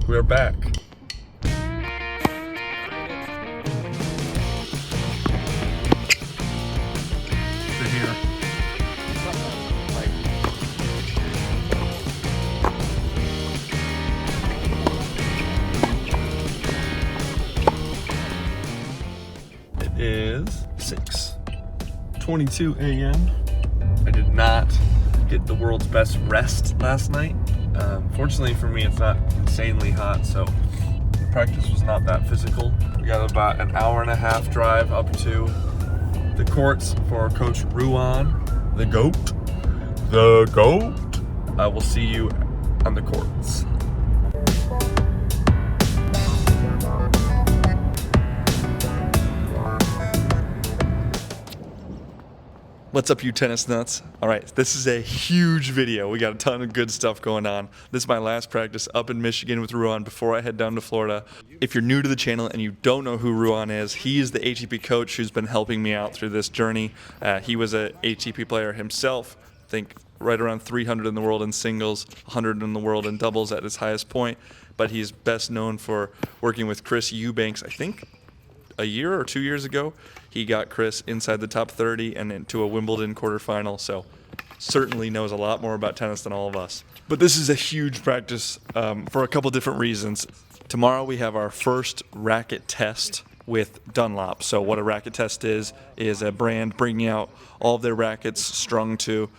We're back. They're here. It is 6:22 a.m. I did not get the world's best rest last night. Fortunately for me, it's not insanely hot, so the practice was not that physical. We got about an hour and a half drive up to the courts for Coach Ruan, the GOAT. The GOAT. I will see you on the courts. What's up, you tennis nuts? All right, this is a huge video. We got a ton of good stuff going on. This is my last practice up in Michigan with Ruan before I head down to Florida. If you're new to the channel and you don't know who Ruan is, he is the ATP coach who's been helping me out through this journey. He was an ATP player himself, I think right around 300 in the world in singles, 100 in the world in doubles at his highest point, but he's best known for working with Chris Eubanks, I think a year or 2 years ago. He got Chris inside the top 30 and into a Wimbledon quarterfinal, so certainly knows a lot more about tennis than all of us. But this is a huge practice for a couple different reasons. Tomorrow we have our first racket test with Dunlop. So what a racket test is a brand bringing out all of their rackets strung to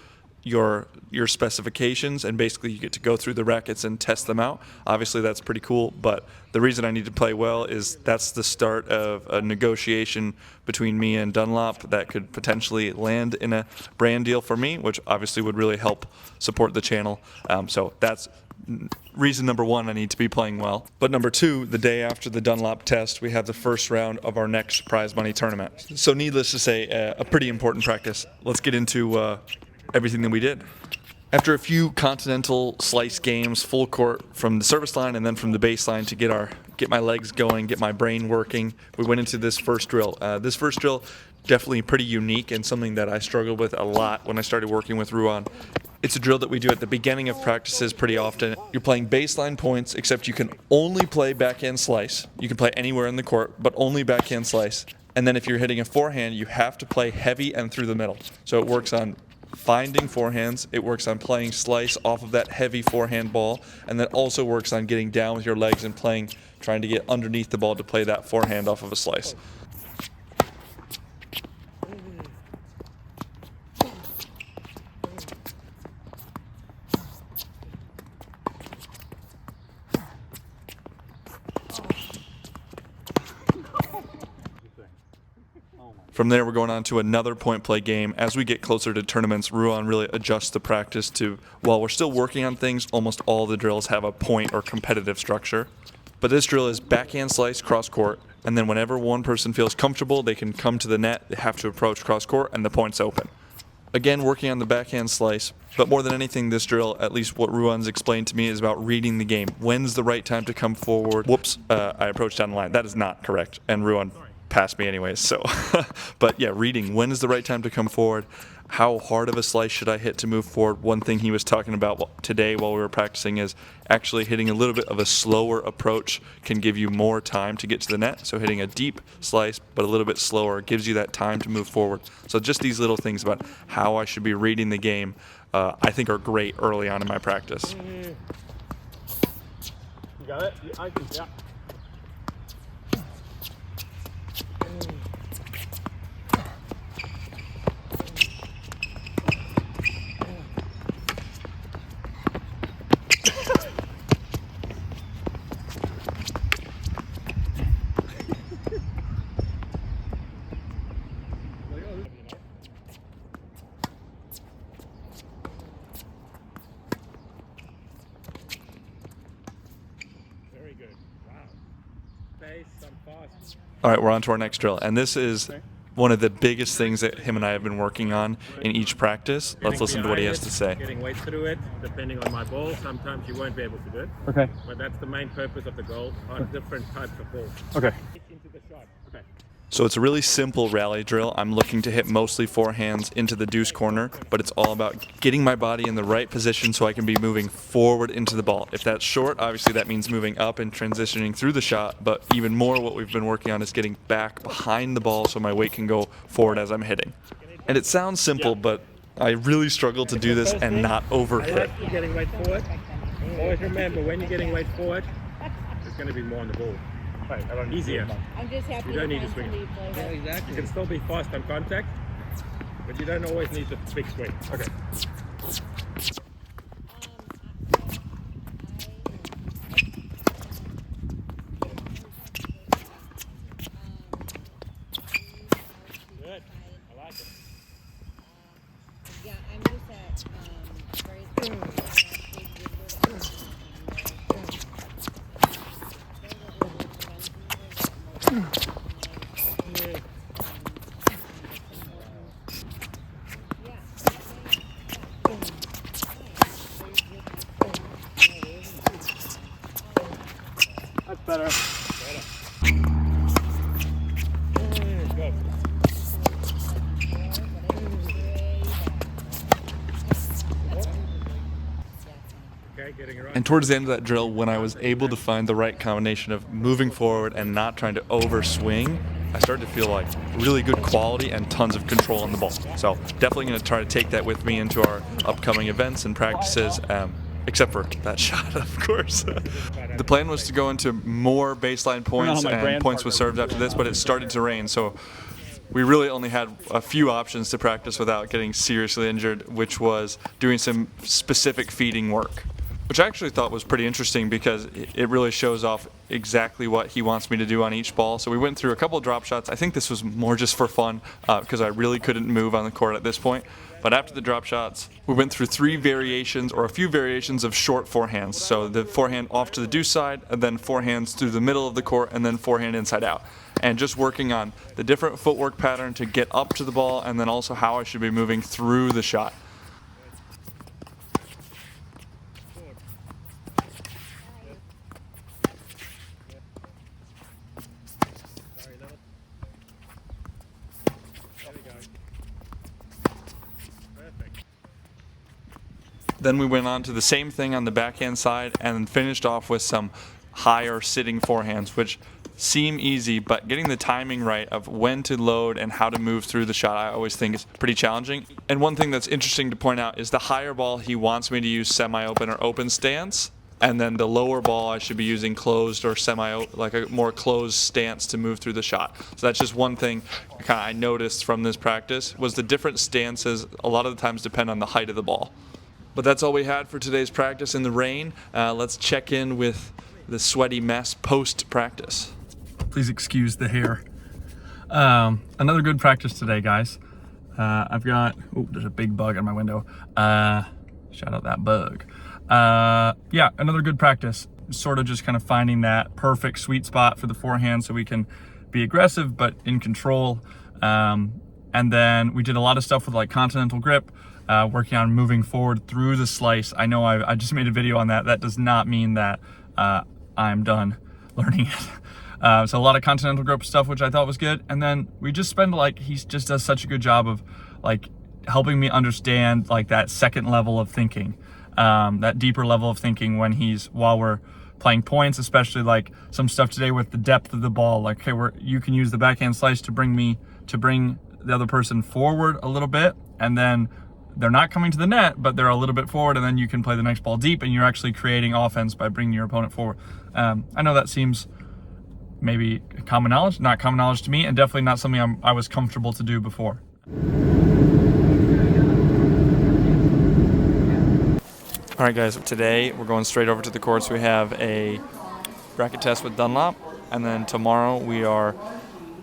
your specifications, and basically you get to go through the rackets and test them out. Obviously that's pretty cool, but the reason I need to play well is that's the start of a negotiation between me and Dunlop that could potentially land in a brand deal for me, which obviously would really help support the channel. So that's reason number one, I need to be playing well. But number two, the day after the Dunlop test, we have the first round of our next prize money tournament. So needless to say, a pretty important practice. Let's get into everything that we did. After a few continental slice games, full court from the service line and then from the baseline to get my legs going, get my brain working, we went into this first drill. This first drill, definitely pretty unique and something that I struggled with a lot when I started working with Ruan. It's a drill that we do at the beginning of practices pretty often. You're playing baseline points, except you can only play backhand slice. You can play anywhere in the court, but only backhand slice. And then if you're hitting a forehand, you have to play heavy and through the middle. So it works on finding forehands, it works on playing slice off of that heavy forehand ball, and that also works on getting down with your legs and trying to get underneath the ball to play that forehand off of a slice. From there, we're going on to another point play game. As we get closer to tournaments, Ruan really adjusts the practice to, while we're still working on things, almost all the drills have a point or competitive structure. But this drill is backhand slice cross court, and then whenever one person feels comfortable, they can come to the net, they have to approach cross court, and the point's open. Again, working on the backhand slice, but more than anything, this drill, at least what Ruan's explained to me, is about reading the game. When's the right time to come forward? Whoops, I approached down the line. That is not correct, and Ruan passed me anyways, so. But yeah, reading, when is the right time to come forward? How hard of a slice should I hit to move forward? One thing he was talking about today while we were practicing is actually hitting a little bit of a slower approach can give you more time to get to the net. So hitting a deep slice, but a little bit slower, gives you that time to move forward. So just these little things about how I should be reading the game, I think are great early on in my practice. You got it? I can, yeah. Very good. Wow. Pace, I'm fast. All right, we're on to our next drill, and this is one of the biggest things that him and I have been working on in each practice. Let's listen to what he has to say. Getting weight through it, depending on my ball. Sometimes you won't be able to do it. Okay. But that's the main purpose of the goal on different types of balls. Okay. Into the shot. Okay. So it's a really simple rally drill. I'm looking to hit mostly forehands into the deuce corner, but it's all about getting my body in the right position so I can be moving forward into the ball. If that's short, obviously that means moving up and transitioning through the shot, but even more what we've been working on is getting back behind the ball so my weight can go forward as I'm hitting. And it sounds simple, but I really struggle to do this and not overhit. You're getting weight forward. Always remember, when you're getting weight forward, there's going to be more on the ball. Easier. I'm just happy You don't to need to find swing. somebody to play with. You can still be fast on contact, but you don't always need the big swing. Okay. Good. I like it. Yeah, I'm just at That's better. Good. Okay, getting it right. And towards the end of that drill, when I was able to find the right combination of moving forward and not trying to overswing, I started to feel like really good quality and tons of control on the ball. So definitely going to try to take that with me into our upcoming events and practices, except for that shot, of course. The plan was to go into more baseline points and points with serves after this, but it started to rain, so we really only had a few options to practice without getting seriously injured, which was doing some specific feeding work, which I actually thought was pretty interesting because it really shows off exactly what he wants me to do on each ball. So we went through a couple of drop shots. I think this was more just for fun because I really couldn't move on the court at this point. But after the drop shots, we went through three variations or a few variations of short forehands. So the forehand off to the deuce side, and then forehands through the middle of the court, and then forehand inside out. And just working on the different footwork pattern to get up to the ball, and then also how I should be moving through the shot. Then we went on to the same thing on the backhand side and finished off with some higher sitting forehands, which seem easy, but getting the timing right of when to load and how to move through the shot I always think is pretty challenging. And one thing that's interesting to point out is the higher ball he wants me to use semi-open or open stance, and then the lower ball I should be using closed or like a more closed stance to move through the shot. So that's just one thing I noticed from this practice was the different stances a lot of the times depend on the height of the ball. But that's all we had for today's practice in the rain. Let's check in with the sweaty mess post-practice. Please excuse the hair. Another good practice today, guys. I've got, oh, there's a big bug on my window. Shout out that bug. Yeah, another good practice. Sort of just kind of finding that perfect sweet spot for the forehand so we can be aggressive but in control. And then we did a lot of stuff with like continental grip, working on moving forward through the slice. I know I just made a video on that. That does not mean that I'm done learning it. So a lot of continental grip stuff, which I thought was good. And then we just spend he just does such a good job of like helping me understand like that second level of thinking, that deeper level of thinking while we're playing points, especially like some stuff today with the depth of the ball. Like, okay, you can use the backhand slice to bring the other person forward a little bit, and then they're not coming to the net, but they're a little bit forward, and then you can play the next ball deep, and you're actually creating offense by bringing your opponent forward. I know that seems maybe common knowledge, not common knowledge to me, and definitely not something I was comfortable to do before. All right, guys, today we're going straight over to the courts. We have a racket test with Dunlop, and then tomorrow we are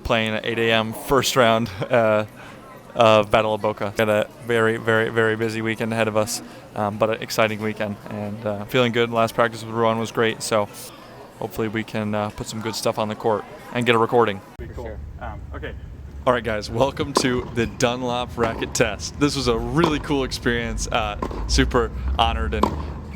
playing at 8 a.m. first round of Battle of Boca. Got a very, very, very busy weekend ahead of us, but an exciting weekend, and feeling good. Last practice with Ruan was great, so hopefully we can put some good stuff on the court and get a recording. Cool. Okay. All right, guys, welcome to the Dunlop racket test. This was a really cool experience. Super honored and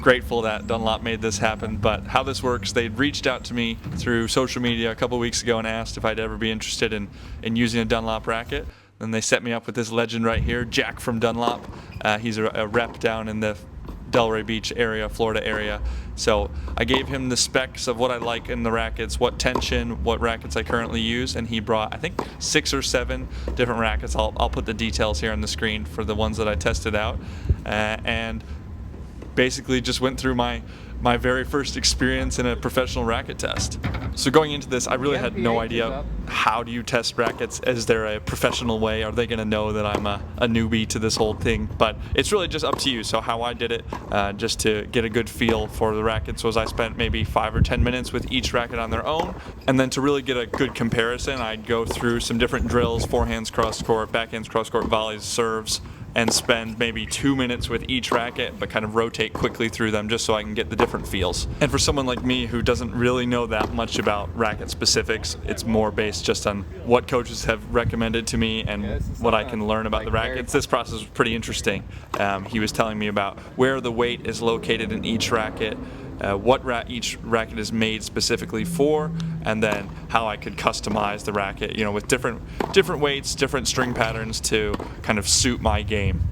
grateful that Dunlop made this happen. But how this works, they reached out to me through social media a couple weeks ago and asked if I'd ever be interested in using a Dunlop racket. Then they set me up with this legend right here, Jack from Dunlop. He's a rep down in the Delray Beach area, Florida area. So I gave him the specs of what I like in the rackets, what tension, what rackets I currently use, and he brought, I think, 6 or 7 different rackets. I'll put the details here on the screen for the ones that I tested out, and basically just went through my very first experience in a professional racket test. So going into this, I really had no idea how do you test rackets. Is there a professional way? Are they going to know that I'm a newbie to this whole thing? But it's really just up to you. So how I did it, just to get a good feel for the rackets, was I spent maybe 5 or 10 minutes with each racket on their own. And then to really get a good comparison, I'd go through some different drills: forehands cross court, backhands cross court, volleys, serves, and spend maybe 2 minutes with each racket, but kind of rotate quickly through them just so I can get the different feels. And for someone like me who doesn't really know that much about racket specifics, it's more based just on what coaches have recommended to me and what I can learn about the rackets. This process was pretty interesting. He was telling me about where the weight is located in each racket, what each racket is made specifically for, and then how I could customize the racket, with different weights, different string patterns to kind of suit my game.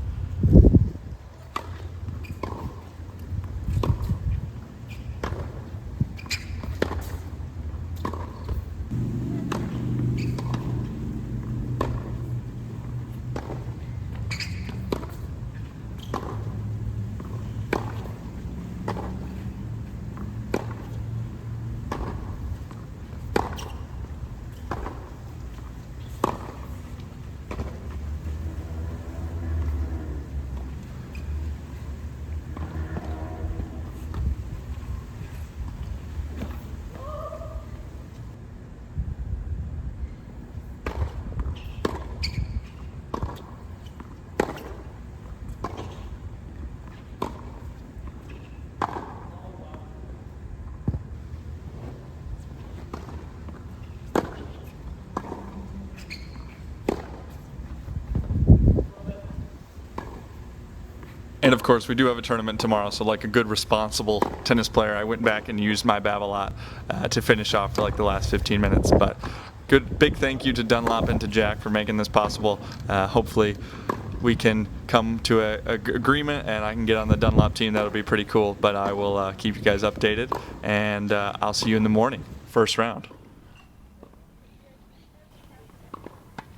And of course, we do have a tournament tomorrow, so like a good responsible tennis player, I went back and used my Babolat to finish off for like the last 15 minutes. But big thank you to Dunlop and to Jack for making this possible. Hopefully we can come to an agreement and I can get on the Dunlop team. That'll be pretty cool. But I will keep you guys updated, and I'll see you in the morning, first round.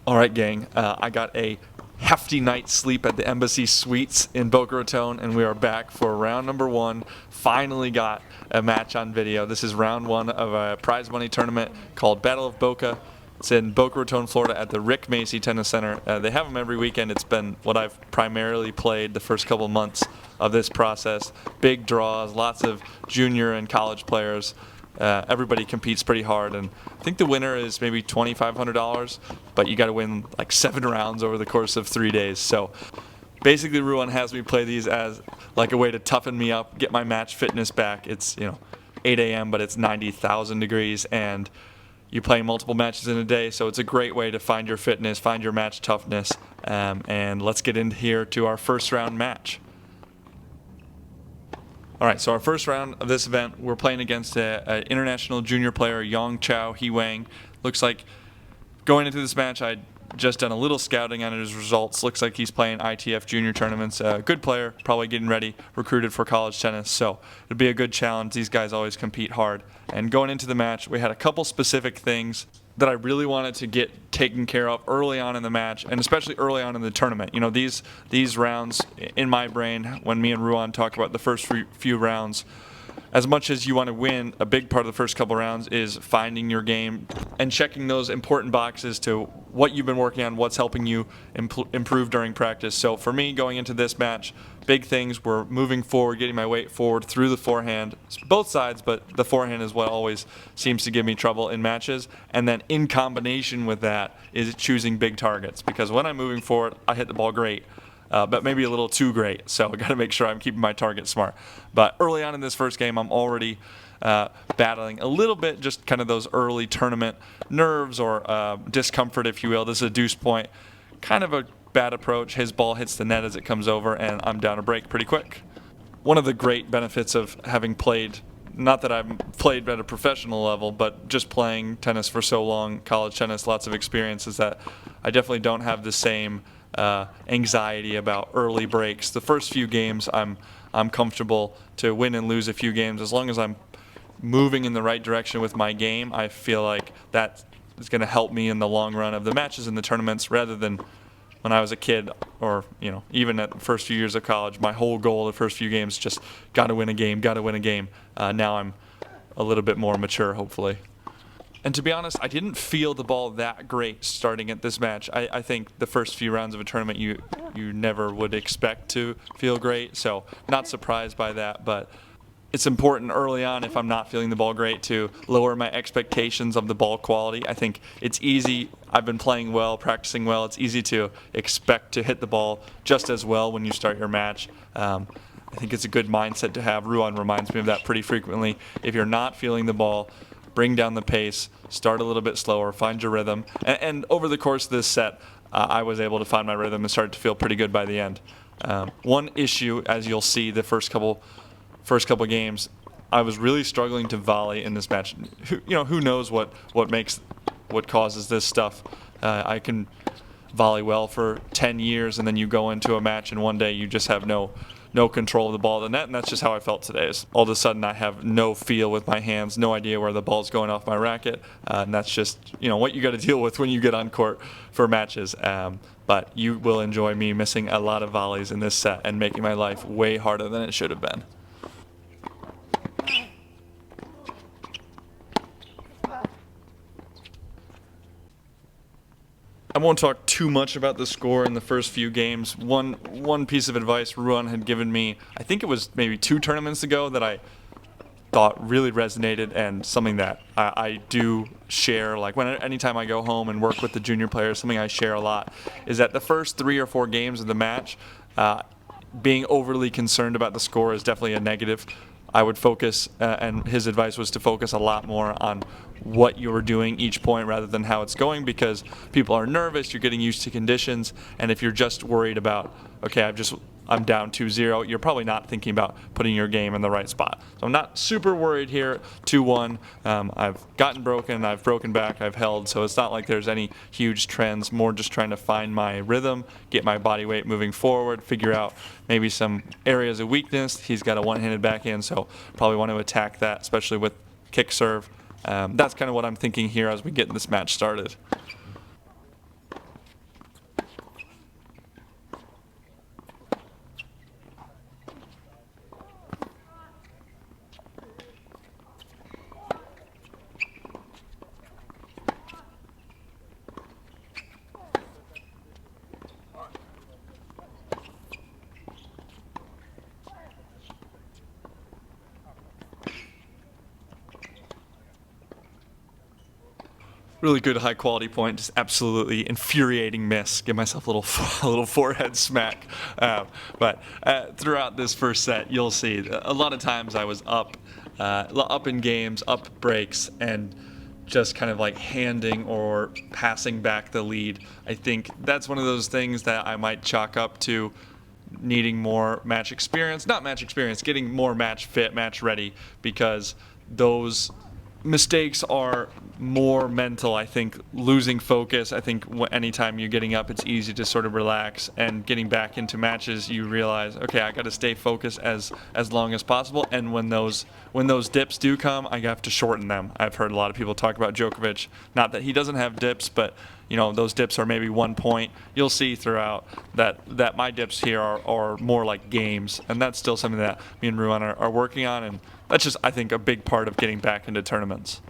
All right, gang, I got a hefty night's sleep at the Embassy Suites in Boca Raton, and we are back for round number 1. Finally got a match on video. This is round 1 of a prize money tournament called Battle of Boca. It's in Boca Raton, Florida at the Rick Macy Tennis Center. They have them every weekend. It's been what I've primarily played the first couple months of this process. Big draws, lots of junior and college players. Everybody competes pretty hard, and I think the winner is maybe $2,500, but you got to win like 7 rounds over the course of 3 days. So basically Ruan has me play these as like a way to toughen me up, get my match fitness back. It's 8 a.m. but it's 90,000 degrees, and you play multiple matches in a day, so it's a great way to find your fitness, find your match toughness. And let's get in here to our first round match. All right, so our first round of this event, we're playing against an international junior player, Yong Chao He Wang. Looks like going into this match, I'd just done a little scouting on his results. Looks like he's playing ITF junior tournaments. Good player, probably getting ready, recruited for college tennis. So it'd be a good challenge. These guys always compete hard. And going into the match, we had a couple specific things that I really wanted to get taken care of early on in the match, and especially early on in the tournament. These rounds, in my brain, when me and Ruan talk about the first few rounds, as much as you want to win, a big part of the first couple rounds is finding your game and checking those important boxes to what you've been working on, what's helping you improve during practice. So for me, going into this match, big things were moving forward, getting my weight forward through the forehand, both sides, but the forehand is what always seems to give me trouble in matches. And then in combination with that is choosing big targets, because when I'm moving forward, I hit the ball great. But maybe a little too great, so I got to make sure I'm keeping my target smart. But early on in this first game, I'm already battling a little bit, just kind of those early tournament nerves or discomfort, if you will. This is a deuce point, kind of a bad approach. His ball hits the net as it comes over, and I'm down a break pretty quick. one of the great benefits of having played, not that I've played at a professional level, but just playing tennis for so long, college tennis, lots of experience, is that I definitely don't have the same anxiety about early breaks. The first few games, I'm comfortable to win and lose a few games. As long as I'm moving in the right direction with my game, I feel like that is going to help me in the long run of the matches and the tournaments, rather than when I was a kid, or even at the first few years of college, my whole goal the first few games just got to win a game, got to win a game. Now I'm a little bit more mature, hopefully. And to be honest, I didn't feel the ball that great starting at this match. I think the first few rounds of a tournament you never would expect to feel great, so not surprised by that, but it's important early on, if I'm not feeling the ball great, to lower my expectations of the ball quality. I think it's easy. I've been playing well, practicing well. It's easy to expect to hit the ball just as well when you start your match. I think it's a good mindset to have. Ruan reminds me of that pretty frequently. If you're not feeling the ball, bring down the pace, start a little bit slower, find your rhythm. And over the course of this set, I was able to find my rhythm and start to feel pretty good by the end. One issue, as you'll see, the first couple games, I was really struggling to volley in this match. Who knows what causes this stuff? I can volley well for 10 years, and then you go into a match, and one day you just have no control of the ball at the net, and that's just how I felt today. All of a sudden, I have no feel with my hands, no idea where the ball's going off my racket, and that's just what you got to deal with when you get on court for matches. But you will enjoy me missing a lot of volleys in this set and making my life way harder than it should have been. I won't talk too much about the score in the first few games. One piece of advice Ruan had given me, I think it was maybe 2 tournaments ago, that I thought really resonated, and something that I do share. Like anytime I go home and work with the junior players, something I share a lot is that the first 3 or 4 games of the match, being overly concerned about the score is definitely a negative. I would focus, and his advice was to focus a lot more on what you're doing each point rather than how it's going, because people are nervous, you're getting used to conditions, and if you're just worried about, okay, I'm down 2-0, you're probably not thinking about putting your game in the right spot. So I'm not super worried here. 2-1, I've gotten broken, I've broken back, I've held, so it's not like there's any huge trends, more just trying to find my rhythm, get my body weight moving forward, figure out maybe some areas of weakness. He's got a one-handed backhand, so probably want to attack that, especially with kick serve. That's kind of what I'm thinking here as we get this match started. Really good high quality point, just absolutely infuriating miss. Give myself a little forehead smack. But throughout this first set, you'll see a lot of times I was up in games, up breaks, and just kind of like handing or passing back the lead. I think that's one of those things that I might chalk up to needing more match experience. Not match experience, getting more match fit, match ready, because those mistakes are more mental. I think losing focus, I think anytime you're getting up, it's easy to sort of relax, and getting back into matches, you realize, okay, I got to stay focused as long as possible, and when those dips do come, I have to shorten them. I've heard a lot of people talk about Djokovic, not that he doesn't have dips, but those dips are maybe 1 point. You'll see throughout that my dips here are more like games, and that's still something that me and Ruan are working on, and that's just, I think, a big part of getting back into tournaments.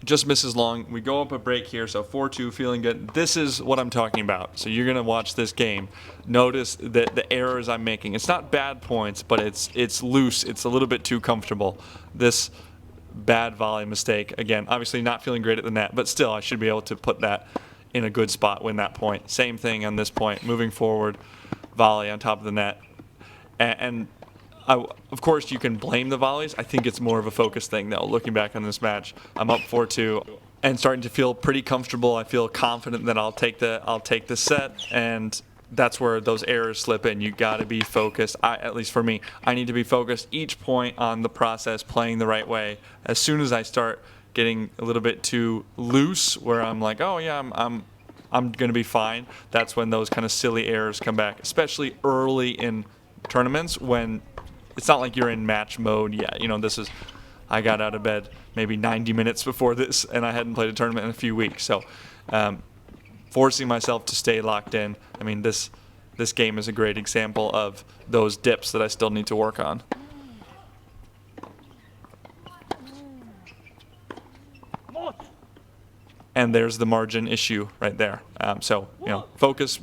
Just misses long. We go up a break here, so 4-2, feeling good. This is what I'm talking about. So you're going to watch this game. Notice the errors I'm making. It's not bad points, but it's loose. It's a little bit too comfortable. This bad volley mistake. Again, obviously not feeling great at the net, but still I should be able to put that in a good spot, win that point. Same thing on this point, moving forward, volley on top of the net. And of course, you can blame the volleys. I think it's more of a focus thing, though. Looking back on this match, I'm up 4-2 and starting to feel pretty comfortable. I feel confident that I'll take the set, and that's where those errors slip in. You got to be focused. At least for me, I need to be focused each point on the process, playing the right way. As soon as I start getting a little bit too loose, where I'm like, oh yeah, I'm going to be fine, that's when those kind of silly errors come back, especially early in tournaments when it's not like you're in match mode yet. You know, I got out of bed maybe 90 minutes before this, and I hadn't played a tournament in a few weeks. So forcing myself to stay locked in. I mean, this game is a great example of those dips that I still need to work on. And there's the margin issue right there. So, you know, focus,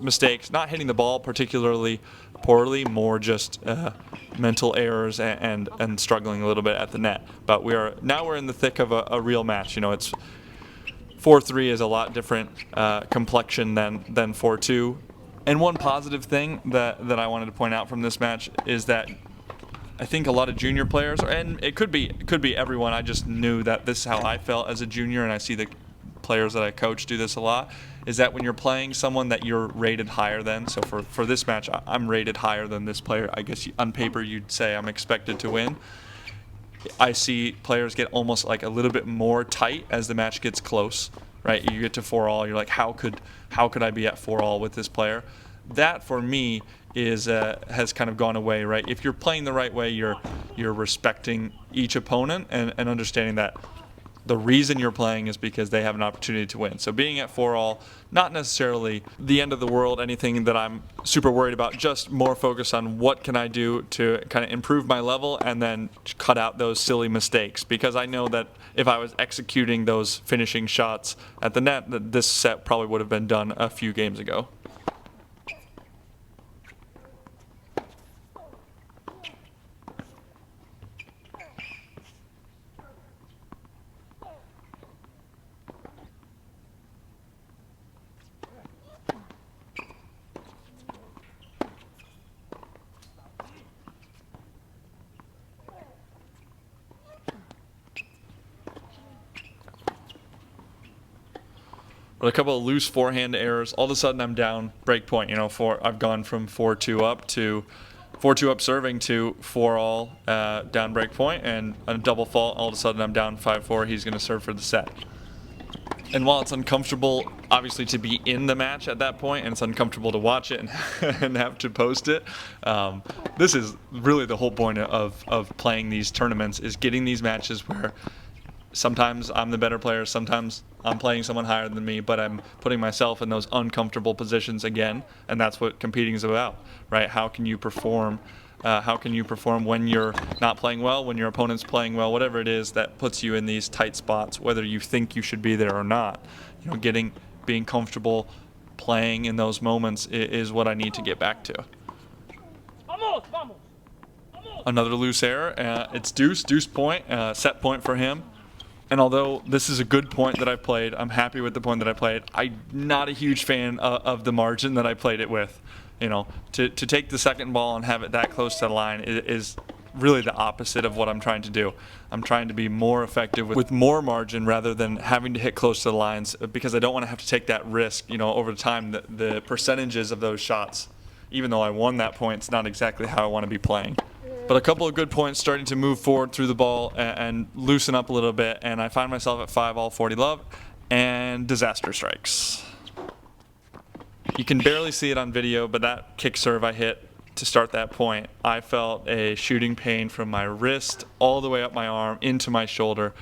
mistakes, not hitting the ball particularly poorly, more just mental errors and struggling a little bit at the net. But we're in the thick of a real match. You know, it's 4-3 is a lot different complexion than 4-2. And one positive thing that I wanted to point out from this match is that I think a lot of junior players, and it could be everyone. I just knew that this is how I felt as a junior, and I see the players that I coach do this a lot, is that when you're playing someone that you're rated higher than, so for this match, I'm rated higher than this player. I guess on paper you'd say I'm expected to win. I see players get almost like a little bit more tight as the match gets close, right? You get to 4-all, you're like, how could I be at 4-all with this player? That for me has kind of gone away, right? If you're playing the right way, you're respecting each opponent and understanding that the reason you're playing is because they have an opportunity to win. So being at 4-all, not necessarily the end of the world, anything that I'm super worried about, just more focused on what can I do to kind of improve my level and then cut out those silly mistakes. Because I know that if I was executing those finishing shots at the net, that this set probably would have been done a few games ago. But a couple of loose forehand errors, all of a sudden I'm down break point. You know, I've gone from 4-2 up to 4-2 up serving to 4-all down break point, and a double fault. All of a sudden I'm down 5-4. He's going to serve for the set. And while it's uncomfortable, obviously, to be in the match at that point, and it's uncomfortable to watch it and have to post it, this is really the whole point of playing these tournaments, is getting these matches where sometimes I'm the better player, sometimes I'm playing someone higher than me, but I'm putting myself in those uncomfortable positions again, and that's what competing is about, right? How can you perform? How can you perform when you're not playing well, when your opponent's playing well, whatever it is that puts you in these tight spots, whether you think you should be there or not. You know, being comfortable playing in those moments is what I need to get back to. Another loose error. It's deuce point, set point for him. And although this is a good point that I played, I'm happy with the point that I played. I'm not a huge fan of the margin that I played it with. You know, to take the second ball and have it that close to the line is really the opposite of what I'm trying to do. I'm trying to be more effective with more margin rather than having to hit close to the lines, because I don't want to have to take that risk. You know, over time, the percentages of those shots, even though I won that point, it's not exactly how I want to be playing. But a couple of good points, starting to move forward through the ball and loosen up a little bit, and I find myself at 5-all 40 love, and disaster strikes. You can barely see it on video, but that kick serve I hit to start that point, I felt a shooting pain from my wrist all the way up my arm into my shoulder,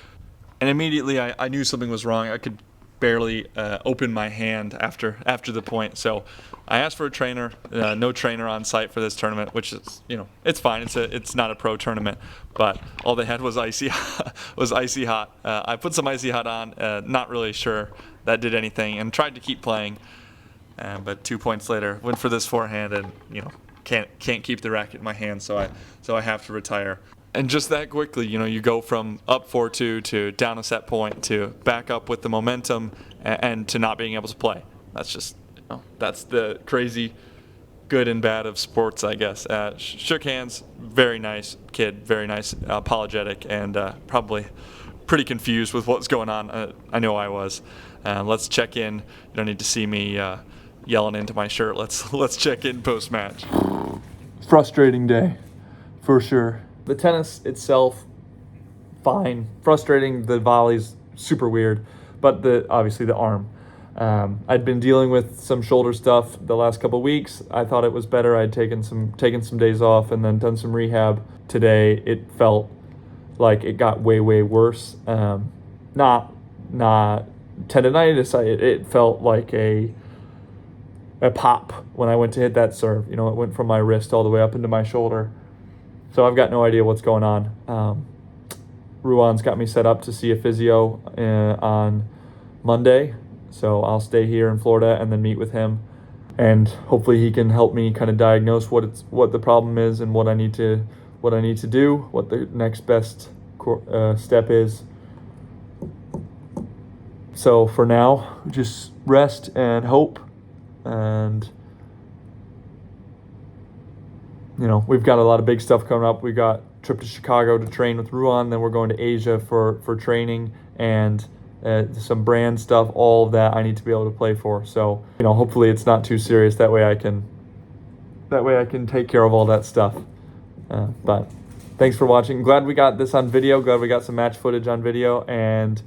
and immediately I knew something was wrong. I could barely open my hand after the point. So I asked for a trainer. No trainer on site for this tournament, which is, you know, it's fine. It's not a pro tournament, but all they had was icy hot. I put some icy hot on. Not really sure that did anything, and tried to keep playing. But 2 points later, went for this forehand, and you know, can't keep the racket in my hand, so I have to retire. And just that quickly, you know, you go from up 4-2 to down a set point to back up with the momentum and to not being able to play. That's just, you know, that's the crazy good and bad of sports, I guess. Shook hands, very nice kid, very nice, apologetic, and probably pretty confused with what's going on. I know I was. Let's check in. You don't need to see me yelling into my shirt. Let's check in post-match. Frustrating day, for sure. The tennis itself, fine. Frustrating, the volleys, super weird. But obviously the arm. I'd been dealing with some shoulder stuff the last couple of weeks. I thought it was better. I'd taken some days off and then done some rehab. Today it felt like it got way worse. Not tendonitis. It felt like a pop when I went to hit that serve. You know, it went from my wrist all the way up into my shoulder. So I've got no idea what's going on. Ruan's got me set up to see a physio on Monday. So I'll stay here in Florida and then meet with him. And hopefully he can help me kind of diagnose what the problem is and what I need to do, what the next best step is. So for now, just rest and hope. And you know, we've got a lot of big stuff coming up. We got a trip to Chicago to train with Ruan. Then we're going to Asia for training and some brand stuff. All of that I need to be able to play for. So, you know, hopefully it's not too serious. That way I can take care of all that stuff. But thanks for watching. Glad we got this on video. Glad we got some match footage on video. And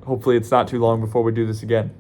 hopefully it's not too long before we do this again.